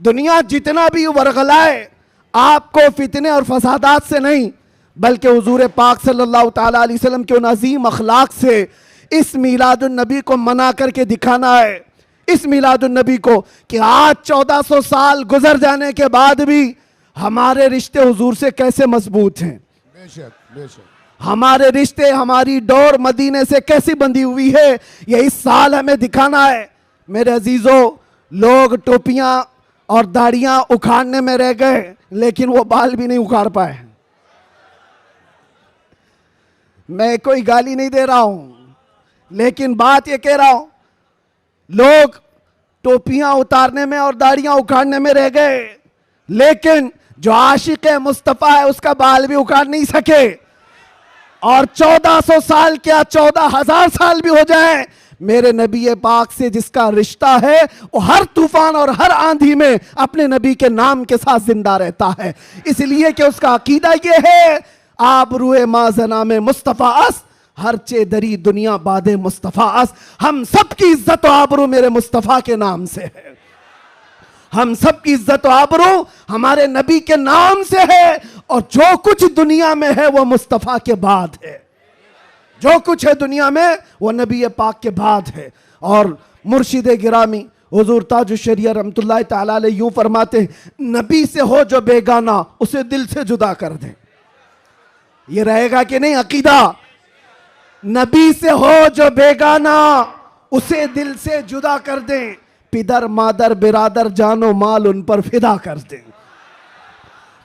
दुनिया जितना भी वरगलाए आपको फितने और फसादात से नहीं, बल्कि हुजूर पाक सल्लल्लाहु ताला अलैहि वसल्लम के उन अजीम अखलाक से इस मिलादुन नबी को मना करके दिखाना है। इस मिलादुन नबी को कि आज 1400 साल गुजर जाने के बाद भी हमारे रिश्ते हुजूर से कैसे मजबूत हैं। बेशक बेशक हमारे रिश्ते, हमारी डोर मदीने से कैसी बंधी हुई है, ये इस साल हमें दिखाना है। मेरे अजीजों, लोग टोपियां और दाढ़ियां उखाड़ने में रह गए, लेकिन वो बाल भी नहीं उखाड़ पाए। मैं कोई गाली नहीं दे रहा हूं, लेकिन बात ये कह रहा हूं, लोग टोपियां उतारने में और दाढ़ियां उखाड़ने में रह गए, लेकिन जो आशिक मुस्तफा है उसका बाल भी उखाड़ नहीं सके। और 1400 साल क्या 14,000 साल भी हो जाए, मेरे नबी पाक से जिसका रिश्ता है वो हर तूफान और हर आंधी में अपने नबी के नाम के साथ जिंदा रहता है। इसलिए कि उसका अकीदा ये है, आप रूए माजना में मुस्तफ़ा अस हर चे दरी दुनिया बादे मुस्तफ़ास, हम सब की इज्जत और आबरू मेरे मुस्तफ़ा के नाम से है। हम सब की इज्जत और आबरू हमारे नबी के नाम से है, और जो कुछ दुनिया में है वो मुस्तफ़ा के बाद है। जो कुछ है दुनिया में वो नबी पाक के बाद है। और मुर्शिद गिरामी हुजूर ताजुश शरिया रहमतुल्लाह ताला अलैह यूं फरमाते हैं, नबी से हो जो बेगाना उसे दिल से जुदा कर दे। ये रहेगा कि नहीं अकीदा? नबी से हो जो बेगाना उसे दिल से जुदा कर दें, पिदर मादर बिरादर जानो माल उन पर फिदा कर दें।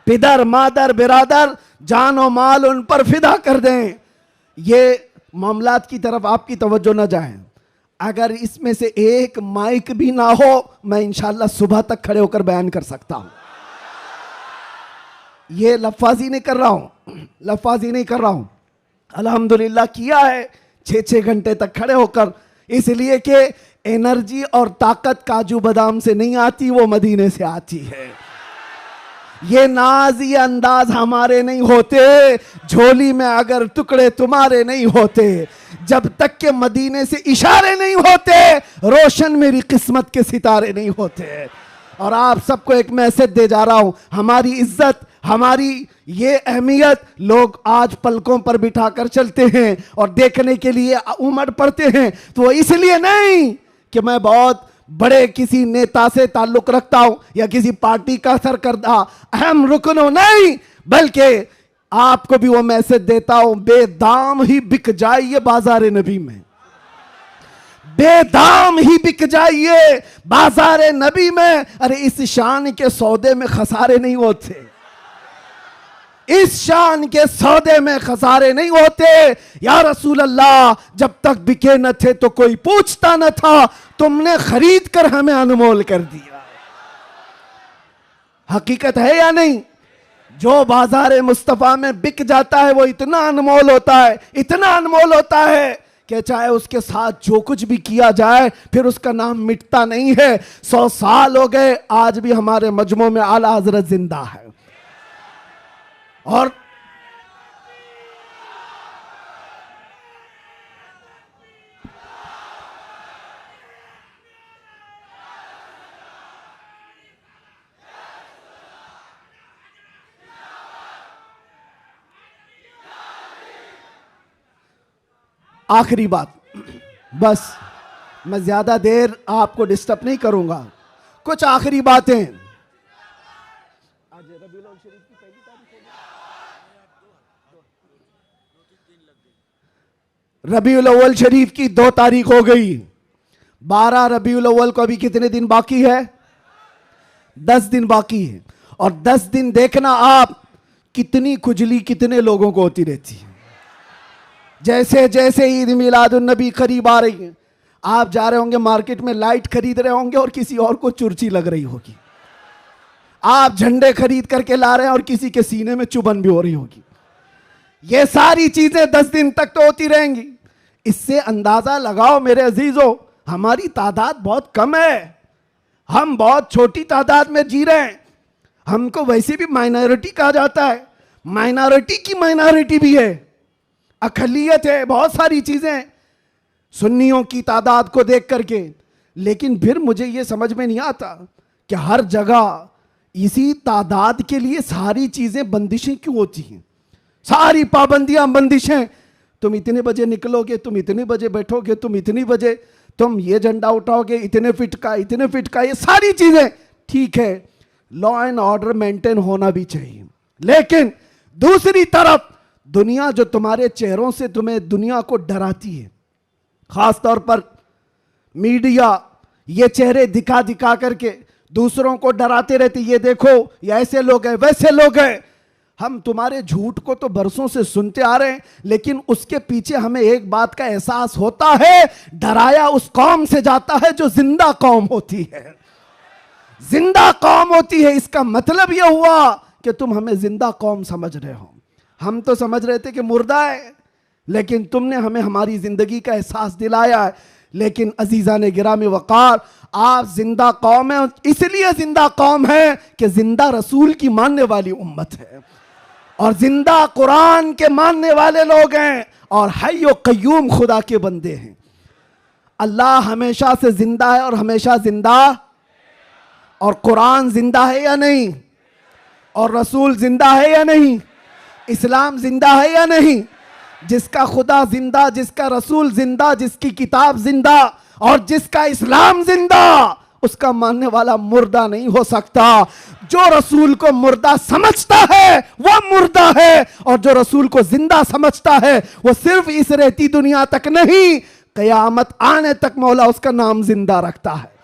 पिदर मादर बिरादर जानो माल उन पर फिदा कर दें। ये मामलात की तरफ आपकी तवज्जो न जाए। अगर इसमें से एक माइक भी ना हो, मैं इंशाल्लाह सुबह तक खड़े होकर बयान कर सकता हूं। ये लफाजी नहीं कर रहा हूं, लफाजी नहीं कर रहा हूं। अल्हम्दुलिल्लाह किया है 6-6 घंटे तक खड़े होकर, इसलिए कि एनर्जी और ताकत काजू बादाम से नहीं आती, वो मदीने से आती है। ये नाज ये अंदाज हमारे नहीं होते, झोली में अगर टुकड़े तुम्हारे नहीं होते, जब तक के मदीने से इशारे नहीं होते, रोशन मेरी किस्मत के सितारे नहीं होते। और आप सबको एक मैसेज दे जा रहा हूं, हमारी इज्जत, हमारी ये अहमियत लोग आज पलकों पर बिठाकर चलते हैं और देखने के लिए उमड़ पड़ते हैं। तो वो इसलिए नहीं कि मैं बहुत बड़े किसी नेता से ताल्लुक रखता हूं या किसी पार्टी का सरकर्दा अहम रुकन हो, नहीं, बल्कि आपको भी वो मैसेज देता हूं, बेदाम ही बिक जाइए बाजार नबी में, बेदाम ही बिक जाइए बाजार नबी में। अरे इस शान के सौदे में खसारे नहीं होते, इस शान के सौदे में खसारे नहीं होते। या रसूल अल्लाह, जब तक बिके न थे तो कोई पूछता न था, तुमने खरीद कर हमें अनमोल कर दिया। हकीकत है या नहीं? जो बाजार मुस्तफा में बिक जाता है वो इतना अनमोल होता है, इतना अनमोल होता है कि चाहे उसके साथ जो कुछ भी किया जाए फिर उसका नाम मिटता नहीं है। 100 साल हो गए, आज भी हमारे मजमू में आला हजरत जिंदा है। और आखिरी बात, बस मैं ज्यादा देर आपको डिस्टर्ब नहीं करूंगा, कुछ आखिरी बातें। रबीउल अव्वल शरीफ की 2 तारीख हो गई, 12 रबीउल अव्वल को अभी कितने दिन बाकी है? 10 दिन बाकी है। और 10 दिन देखना आप कितनी खुजली कितने लोगों को होती रहती है। जैसे जैसे ईद मिलादुन नबी करीब आ रही है, आप जा रहे होंगे मार्केट में, लाइट खरीद रहे होंगे और किसी और को चुर्ची लग रही होगी। आप झंडे खरीद करके ला रहे हैं और किसी के सीने में चुभन भी हो रही होगी। ये सारी चीजें 10 दिन तक तो होती रहेंगी। इससे अंदाजा लगाओ मेरे अजीजों, हमारी तादाद बहुत कम है, हम बहुत छोटी तादाद में जी रहे हैं। हमको वैसे भी माइनॉरिटी कहा जाता है, माइनॉरिटी की माइनॉरिटी भी है, अकलियत है, बहुत सारी चीजें सुन्नियों की तादाद को देख करके। लेकिन फिर मुझे यह समझ में नहीं आता कि हर जगह इसी तादाद के लिए सारी चीजें बंदिशें क्यों होती हैं, सारी पाबंदियां बंदिशें। तुम इतने बजे निकलोगे, तुम इतने बजे बैठोगे, तुम इतनी बजे तुम ये झंडा उठाओगे, इतने फिट का, इतने फिट का, ये सारी चीजें ठीक है, लॉ एंड ऑर्डर मेंटेन होना भी चाहिए। लेकिन दूसरी तरफ दुनिया जो तुम्हारे चेहरों से तुम्हें दुनिया को डराती है, खास तौर पर मीडिया ये चेहरे दिखा दिखा करके दूसरों को डराते रहते, ये देखो ये ऐसे लोग हैं, वैसे लोग हैं। हम तुम्हारे झूठ को तो बरसों से सुनते आ रहे हैं, लेकिन उसके पीछे हमें एक बात का एहसास होता है, डराया उस कौम से जाता है जो जिंदा कौम होती है, जिंदा कौम होती है। इसका मतलब यह हुआ कि तुम हमें जिंदा कौम समझ रहे हो, हम तो समझ रहे थे कि मुर्दा है, लेकिन तुमने हमें हमारी जिंदगी का एहसास दिलाया है। लेकिन अजीजा ने गिरामी वकार, आप जिंदा कौम है, इसलिए जिंदा कौम है कि जिंदा रसूल की मानने वाली उम्मत है। और जिंदा कुरान के मानने वाले लोग हैं और हय्य व कय्यूम खुदा के बंदे हैं। अल्लाह हमेशा से जिंदा है और हमेशा जिंदा, और कुरान जिंदा है या नहीं, और रसूल जिंदा है या नहीं, इस्लाम जिंदा है या नहीं। जिसका खुदा जिंदा, जिसका रसूल जिंदा, जिसकी किताब जिंदा और जिसका इस्लाम जिंदा, उसका मानने वाला मुर्दा नहीं हो सकता। जो रसूल को मुर्दा समझता है वह मुर्दा है, और जो रसूल को जिंदा समझता है वह सिर्फ इस रेती दुनिया तक नहीं, कयामत आने तक मौला उसका नाम जिंदा रखता है।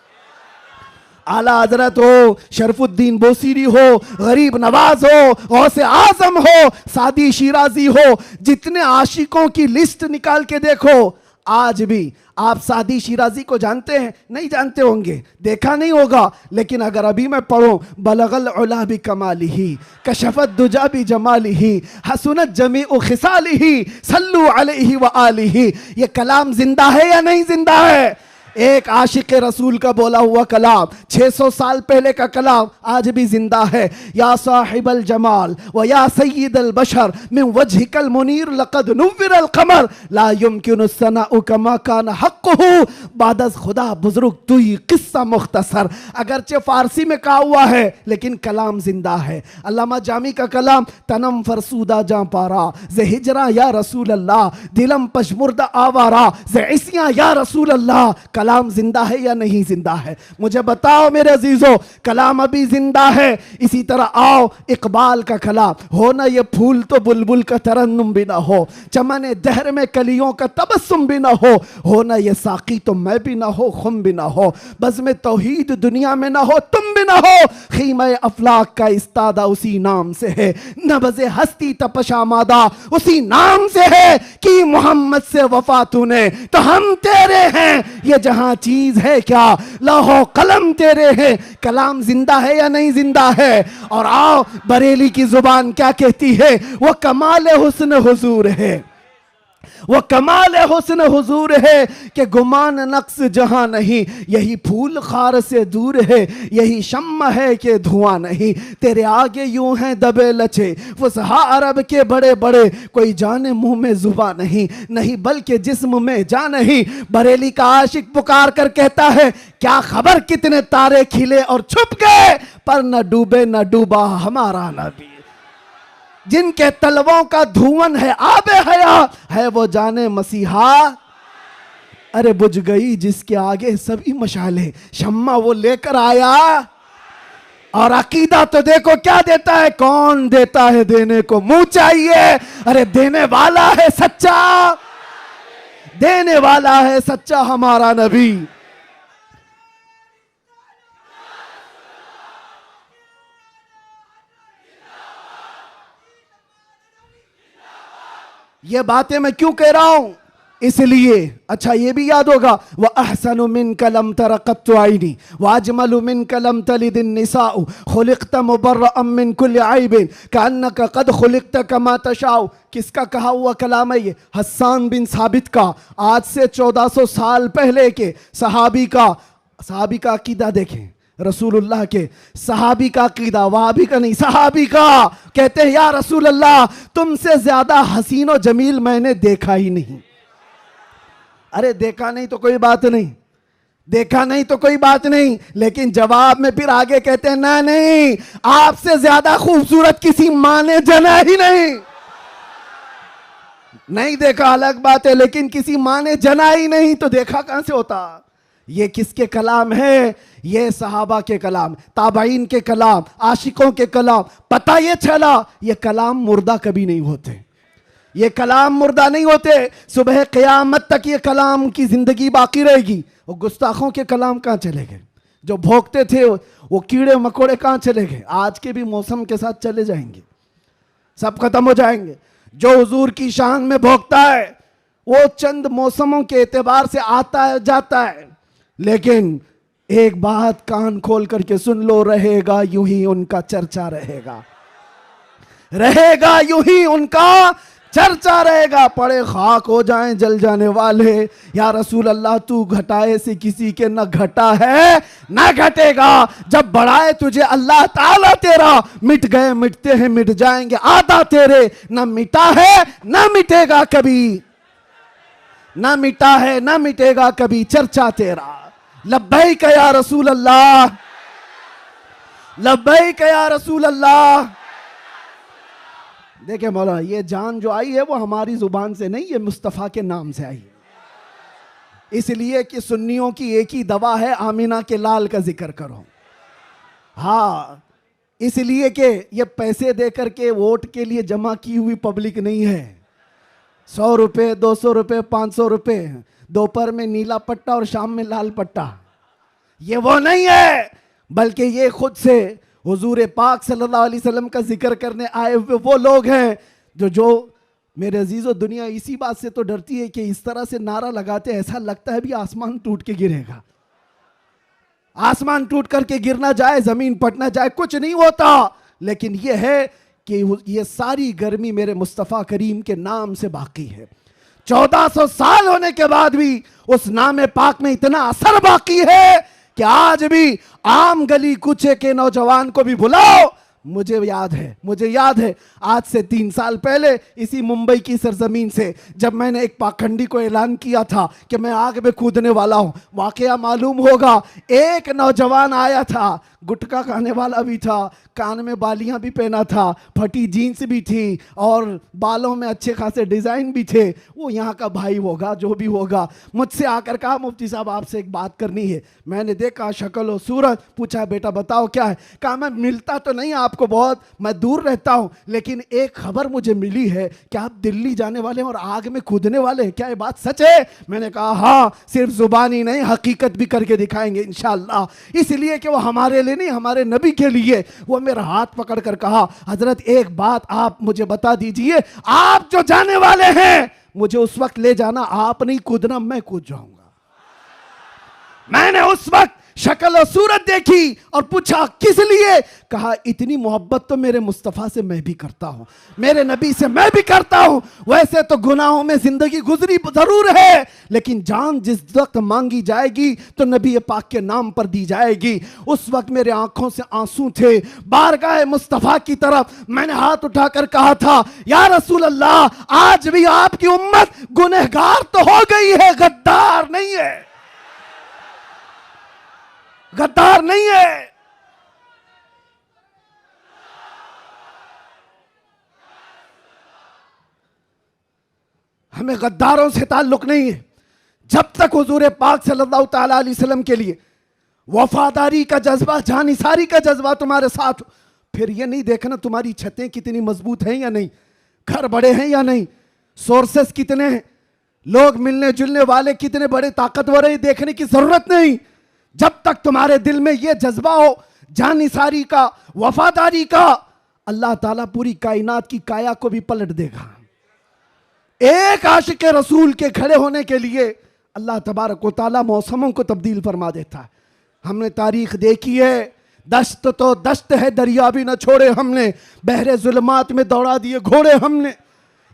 आला हजरत हो, शरफुद्दीन बोसीरी हो, गरीब नवाज हो, गौसे आजम हो, सादी शिराजी हो, जितने आशिकों की लिस्ट निकाल के देखो, आज भी आप सादी शिराजी को जानते हैं? नहीं जानते होंगे, देखा नहीं होगा, लेकिन अगर अभी मैं पढ़ूं बलगल उला भी कमाली ही, कशफत दुजा भी जमाली ही, हसनत जमी उ खिसाली ही, सल्लू अलैहि व आलिही, ये कलाम जिंदा है या नहीं जिंदा है? एक आशिक रसूल का बोला हुआ कलाम, 600 साल पहले का कलाम आज भी जिंदा है। या साहिबल जमाल व या सय्यिदल बशर मिन वजहिकल मुनीर लक़द नुव्विरल क़मर ला युमकिनु सनाउ कमा कान हक़्क़ुहु बादस खुदा बुजुर्ग तुई किस्सा मुख्तसर। अगरचे फारसी में कहा हुआ है लेकिन कलाम जिंदा है। अल्लामा जामी का कलाम, तनम फरसूदा जां पारा ज़े हिजरा या रसूल अल्लाह, दिलम पशमुर्दा आवारा ज़े इसिया या रसूल अल्लाह। कलाम जिंदा है या नहीं जिंदा है? मुझे बताओ मेरे अजीजों, कलाम अभी जिंदा है। इसी तरह आओ इकबाल का कलाम, हो ना ये फूल तो बुलबुल का तरन्नुम भी ना हो, चमन दहर में कलियों का तबस्सुम भी ना हो ना ये साकी तो मैं भी ना हो, खुम भी ना हो, बस में तौहीद दुनिया में ना हो, तुम भी ना हो, खीमा अफलाक का इस्तादा उसी नाम से है, नबज़े हस्ती तपशामादा उसी नाम से है कि मोहम्मद से वफा तूने तो हम तेरे हैं, ये जहां चीज है क्या लौहो कलम तेरे हैं। कलाम जिंदा है या नहीं जिंदा है? और आओ बरेली की जुबान क्या कहती है, वो कमाल हुस्न हुजूर है, वो कमाल हुस्न हुजूर है कि गुमान नक्स जहां नहीं, यही फूल खार से दूर है, यही शम्मा है कि धुआं नहीं, तेरे आगे यूं हैं दबे लचे फुसहा अरब के बड़े बड़े, कोई जाने मुंह में जुबा नहीं, नहीं बल्कि जिस्म में जा नहीं। बरेली का आशिक पुकार कर कहता है, क्या खबर कितने तारे खिले और छुप गए, पर न डूबे न डूबा हमारा नबी। जिनके तलवों का धुवन है आबे हयात है, वो जाने मसीहा। अरे बुझ गई जिसके आगे सभी मशाले, शम्मा वो लेकर आया। और अकीदा तो देखो क्या देता है, कौन देता है देने को मुंह चाहिए। अरे देने वाला है सच्चा, देने वाला है सच्चा हमारा नबी। ये बातें मैं क्यों कह रहा हूं, इसलिए अच्छा ये भी याद होगा, वह अहसनु मिन कलम तरक़त्तु आइनी व अजमलु मिन कलम तलिदिन निसाउ खुलिक़्त मुबर्रअम मिन कुल्लि ऐबिन कअन्नका क़द खुलिक़्त कमा तशाउ। किसका कहा हुआ कलाम है ये? हस्सान बिन साबित का, आज से 1400 साल पहले के सहाबी का अकीदा देखें, रसूलुल्लाह के सहाबी का अकीदा, वहाबी का नहीं, सहाबी का। कहते हैं या रसूल अल्लाह तुमसे ज्यादा हसीन और जमील मैंने देखा ही नहीं। अरे देखा नहीं तो कोई बात नहीं, देखा नहीं तो कोई बात नहीं, लेकिन जवाब में फिर आगे कहते हैं ना नहीं, आपसे ज्यादा खूबसूरत किसी माँ ने जना ही नहीं। नहीं देखा अलग बात है, लेकिन किसी माँ ने जना ही नहीं तो देखा कहां से होता। ये किसके कलाम है? ये सहाबा के कलाम, ताबाइन के कलाम, आशिकों के कलाम। पता ये चला ये कलाम मुर्दा कभी नहीं होते, ये कलाम मुर्दा नहीं होते। सुबह क़यामत तक ये कलाम की जिंदगी बाकी रहेगी। वो गुस्ताखों के कलाम कहाँ चले गए? जो भोंकते थे वो कीड़े मकोड़े कहाँ चले गए? आज के भी मौसम के साथ चले जाएंगे, सब खत्म हो जाएंगे। जो हुजूर की शान में भोंकता है वो चंद मौसमों के एतबार से आता है जाता है, लेकिन एक बात कान खोल करके सुन लो, रहेगा यूं ही उनका चर्चा, रहेगा यूं ही उनका चर्चा रहेगा, पड़े खाक हो जाएं जल जाने वाले। या रसूल अल्लाह तू घटाए से किसी के न घटा है न घटेगा, जब बढ़ाए तुझे अल्लाह ताला तेरा, मिट गए मिटते हैं मिट जाएंगे आधा तेरे, न मिटा है न मिटेगा कभी, न मिटा है न मिटेगा कभी चर्चा तेरा। लब्बैक या रसूल अल्लाह, लब्बैक या रसूल अल्लाह। देखिए मौलाना, ये जान जो आई है वो हमारी जुबान से नहीं, ये मुस्तफ़ा के नाम से आई है। इसलिए कि सुन्नियों की एक ही दवा है, आमिना के लाल का जिक्र करो। हाँ, इसलिए कि ये पैसे दे करके वोट के लिए जमा की हुई पब्लिक नहीं है। 100 रुपये, 200 रुपये, 500 रुपये, दोपहर में नीला पट्टा और शाम में लाल पट्टा, ये वो नहीं है, बल्कि ये खुद से हुजूर पाक सल्लल्लाहु अलैहि वसल्लम का जिक्र करने आए हुए वो लोग हैं जो मेरे अजीज़ों, दुनिया इसी बात से तो डरती है कि इस तरह से नारा लगाते ऐसा लगता है भी आसमान टूट के गिरेगा। आसमान टूट करके गिरना जाए, जमीन फटना जाए, कुछ नहीं होता। लेकिन ये है कि ये सारी गर्मी मेरे मुस्तफ़ा करीम के नाम से बाकी है। 1400 साल होने के बाद भी उस नाम पाक में इतना असर बाकी है कि आज भी आम गली कूचे के नौजवान को भी बुलाओ। मुझे याद है आज से 3 साल पहले इसी मुंबई की सरजमीन से जब मैंने एक पाखंडी को ऐलान किया था कि मैं आग में कूदने वाला हूं, वाकया मालूम होगा एक नौजवान आया था, गुटखा खाने वाला भी था, कान में बालियां भी पहना था, फटी जीन्स भी थी और बालों में अच्छे खासे डिजाइन भी थे। वो यहाँ का भाई होगा जो भी होगा, मुझसे आकर कहा मुफ्ती साहब आपसे एक बात करनी है। मैंने देखा शक्ल और सूरत, पूछा बेटा बताओ क्या है। कहा मैं मिलता तो नहीं आपको बहुत, मैं दूर रहता हूँ, लेकिन एक खबर मुझे मिली है कि आप दिल्ली जाने वाले हैं और आग में कूदने वाले हैं, क्या ये बात सच है? मैंने कहा हाँ, सिर्फ जुबानी नहीं हकीकत भी करके दिखाएंगे इंशाअल्लाह। इसलिए कि वो हमारे लिए नहीं, हमारे नबी के लिए। वो मेरा हाथ पकड़ कर कहा हजरत एक बात आप मुझे बता दीजिए, आप जो जाने वाले हैं मुझे उस वक्त ले जाना, आप नहीं कूदना, मैं कूद जाऊंगा। मैंने उस वक्त शक्ल और सूरत देखी और पूछा किस लिए? कहा इतनी मोहब्बत तो मेरे मुस्तफ़ा से मैं भी करता हूं, मेरे नबी से मैं भी करता हूं। वैसे तो गुनाहों में जिंदगी गुजरी जरूर है, लेकिन जान जिस वक्त मांगी जाएगी तो नबी पाक के नाम पर दी जाएगी। उस वक्त मेरे आंखों से आंसू थे, बारगाह मुस्तफ़ा की तरफ मैंने हाथ उठाकर कहा था या रसूल अल्लाह, आज भी आपकी उम्मत गुनहगार तो हो गई है, गद्दार नहीं है, गद्दार नहीं है। हमें गद्दारों से ताल्लुक नहीं है। जब तक हुजूर पाक सल्लल्लाहु ताला अलैहि वसल्लम के लिए वफादारी का जज्बा, जानिसारी का जज्बा तुम्हारे साथ, फिर ये नहीं देखना तुम्हारी छतें कितनी मजबूत हैं या नहीं, घर बड़े हैं या नहीं, सोर्सेस कितने हैं, लोग मिलने जुलने वाले कितने बड़े ताकतवर हैं, देखने की जरूरत नहीं। जब तक तुम्हारे दिल में यह जज्बा हो जानिसारी का, वफादारी का, अल्लाह ताला पूरी कायनात की काया को भी पलट देगा। एक आशिक रसूल के खड़े होने के लिए अल्लाह तबारक व तआला मौसमों को तब्दील फरमा देता है। हमने तारीख देखी है, दश्त तो दश्त है, दरिया भी न छोड़े हमने, बहरे जुल्मात में दौड़ा दिए घोड़े हमने।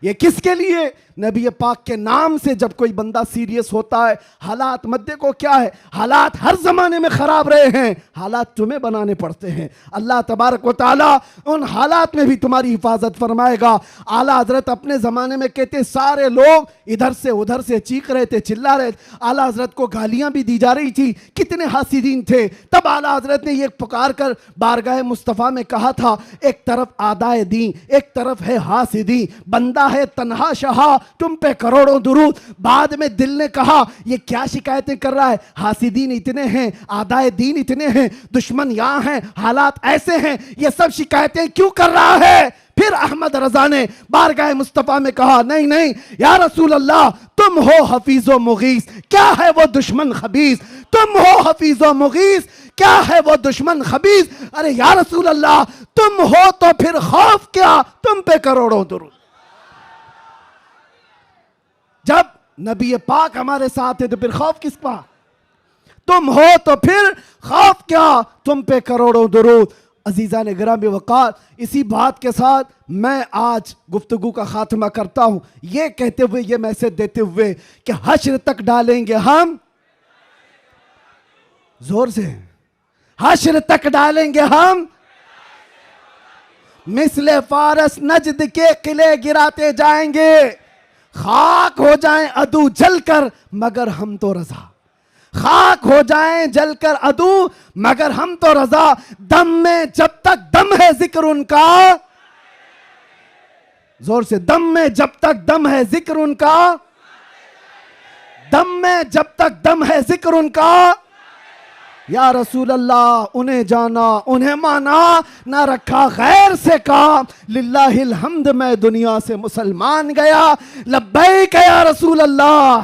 ये किसके लिए? नबी पाक के नाम से जब कोई बंदा सीरियस होता है, हालात मत देखो क्या है, हालात हर जमाने में खराब रहे हैं, हालात तुम्हें बनाने पड़ते हैं। अल्लाह तबारक व तआला उन हालात में भी तुम्हारी हिफाजत फरमाएगा। आला हजरत अपने जमाने में कहते सारे लोग इधर से उधर से चीख रहे थे, चिल्ला रहे थे, आला हजरत को गालियां भी दी जा रही थी, कितने हासिदीन थे। तब आला हजरत ने ये पुकार कर बारगाह मुस्तफ़ा में कहा था, एक तरफ आदाए दी, एक तरफ है हासिदी, बंदा है तन्हा शहा, तुम पे करोड़ों दुरूद। बाद में दिल ने कहा ये क्या शिकायतें कर रहा है, हासिदीन इतने हैं, आदाए दीन इतने हैं, दुश्मन यहाँ हैं, हालात ऐसे हैं, ये सब शिकायतें क्यों कर रहा है? फिर अहमद रजा ने बारगाह मुस्तफ़ा में कहा नहीं नहीं या रसूल अल्लाह, तुम हो हफीज़ो मुगीस, क्या है वो दुश्मन खबीस, तुम हो हफीज़ो मुगीस, क्या है वो दुश्मन खबीस। अरे या रसूल अल्लाह, तुम हो तो फिर खौफ क्या, तुम पे करोड़ों दुरूद। जब नबी पाक हमारे साथ है तो फिर खौफ किसका? तुम हो तो फिर खौफ क्या, तुम पे करोड़ों दुरूद। अजीज़ा ने गिरामी वक़ार, इसी बात के साथ मैं आज गुफ्तगू का खात्मा करता हूँ, ये कहते हुए, ये मैसेज देते हुए कि हश्र तक डालेंगे हम, जोर से, हश्र तक डालेंगे हम, मिसले फारस नजद के किले गिराते जाएंगे, खाक हो जाएं अदू जलकर मगर हम तो रजा, खाक हो जाएं जलकर अदू मगर हम तो रजा, दम में जब तक दम है जिक्र उनका, जोर से, दम में जब तक दम है जिक्र उनका, दम में जब तक दम है जिक्र उनका, या रसूल अल्लाह उन्हें जाना उन्हें माना, ना रखा गैर से काम, लिल्लाहिल हम्द मैं दुनिया से मुसलमान गया, लब्बैक या रसूल अल्लाह।